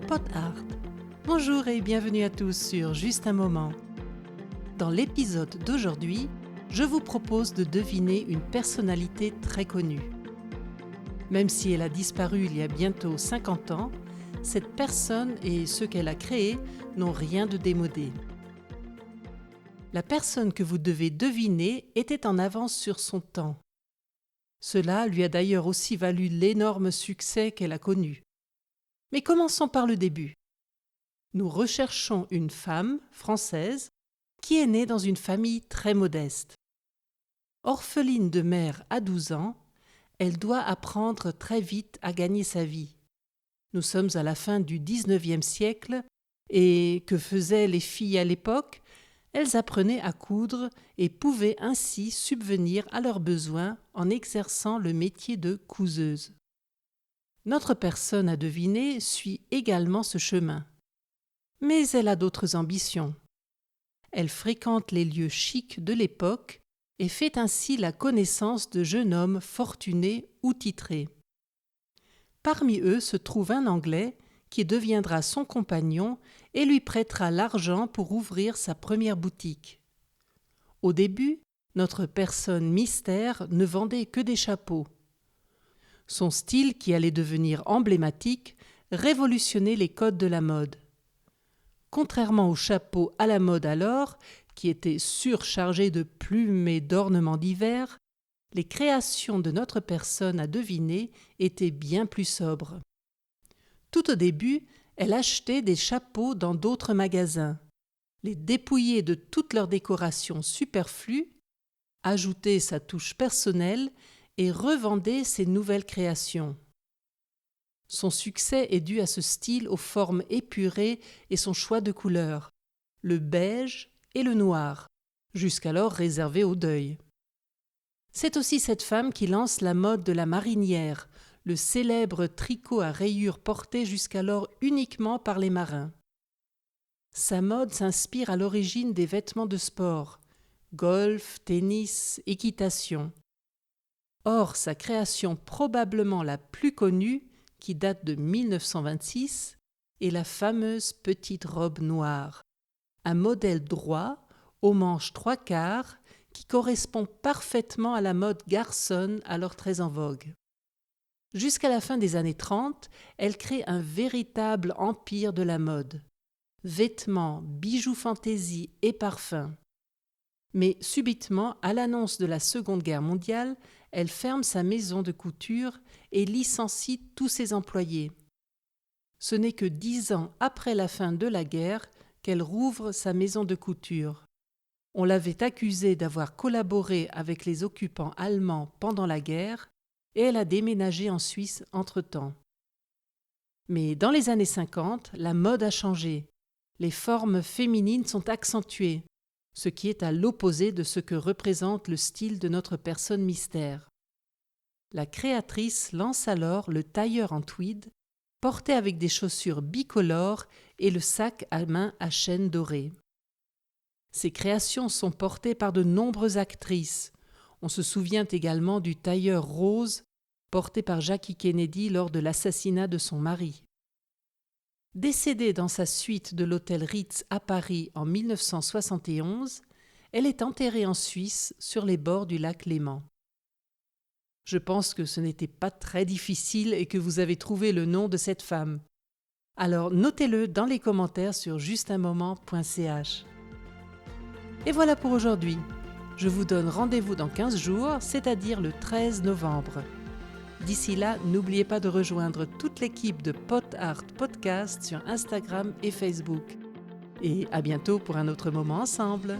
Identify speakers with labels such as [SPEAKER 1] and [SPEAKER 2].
[SPEAKER 1] Pot Art. Bonjour et bienvenue à tous sur Juste un moment. Dans l'épisode d'aujourd'hui, je vous propose de deviner une personnalité très connue. Même si elle a disparu il y a bientôt 50 ans, cette personne et ce qu'elle a créé n'ont rien de démodé. La personne que vous devez deviner était en avance sur son temps. Cela lui a d'ailleurs aussi valu l'énorme succès qu'elle a connu. Mais commençons par le début. Nous recherchons une femme française qui est née dans une famille très modeste. Orpheline de mère à 12 ans, elle doit apprendre très vite à gagner sa vie. Nous sommes à la fin du XIXe siècle et que faisaient les filles à l'époque ? Elles apprenaient à coudre et pouvaient ainsi subvenir à leurs besoins en exerçant le métier de couseuse. Notre personne à deviner suit également ce chemin. Mais elle a d'autres ambitions. Elle fréquente les lieux chics de l'époque et fait ainsi la connaissance de jeunes hommes fortunés ou titrés. Parmi eux se trouve un Anglais qui deviendra son compagnon et lui prêtera l'argent pour ouvrir sa première boutique. Au début, notre personne mystère ne vendait que des chapeaux. Son style, qui allait devenir emblématique, révolutionnait les codes de la mode. Contrairement aux chapeaux à la mode alors, qui étaient surchargés de plumes et d'ornements divers, les créations de notre personne à deviner étaient bien plus sobres. Tout au début, elle achetait des chapeaux dans d'autres magasins, les dépouillait de toutes leurs décorations superflues, ajoutait sa touche personnelle et revendait ses nouvelles créations. Son succès est dû à ce style aux formes épurées et son choix de couleurs, le beige et le noir, jusqu'alors réservé au deuil. C'est aussi cette femme qui lance la mode de la marinière, le célèbre tricot à rayures porté jusqu'alors uniquement par les marins. Sa mode s'inspire à l'origine des vêtements de sport, golf, tennis, équitation. Or, sa création probablement la plus connue, qui date de 1926, est la fameuse petite robe noire, un modèle droit, aux manches 3/4, qui correspond parfaitement à la mode garçonne alors très en vogue. Jusqu'à la fin des années 30, elle crée un véritable empire de la mode. Vêtements, bijoux fantaisie et parfums. Mais subitement, à l'annonce de la Seconde Guerre mondiale, elle ferme sa maison de couture et licencie tous ses employés. Ce n'est que 10 ans après la fin de la guerre qu'elle rouvre sa maison de couture. On l'avait accusée d'avoir collaboré avec les occupants allemands pendant la guerre et elle a déménagé en Suisse entre-temps. Mais dans les années 50, la mode a changé. Les formes féminines sont accentuées, ce qui est à l'opposé de ce que représente le style de notre personne mystère. La créatrice lance alors le tailleur en tweed, porté avec des chaussures bicolores et le sac à main à chaîne dorée. Ces créations sont portées par de nombreuses actrices. On se souvient également du tailleur rose porté par Jackie Kennedy lors de l'assassinat de son mari. Décédée dans sa suite de l'hôtel Ritz à Paris en 1971, elle est enterrée en Suisse sur les bords du lac Léman. Je pense que ce n'était pas très difficile et que vous avez trouvé le nom de cette femme. Alors notez-le dans les commentaires sur justunmoment.ch. Et voilà pour aujourd'hui. Je vous donne rendez-vous dans 15 jours, c'est-à-dire le 13 novembre. D'ici là, n'oubliez pas de rejoindre toute l'équipe de Pot Art Podcast sur Instagram et Facebook. Et à bientôt pour un autre moment ensemble.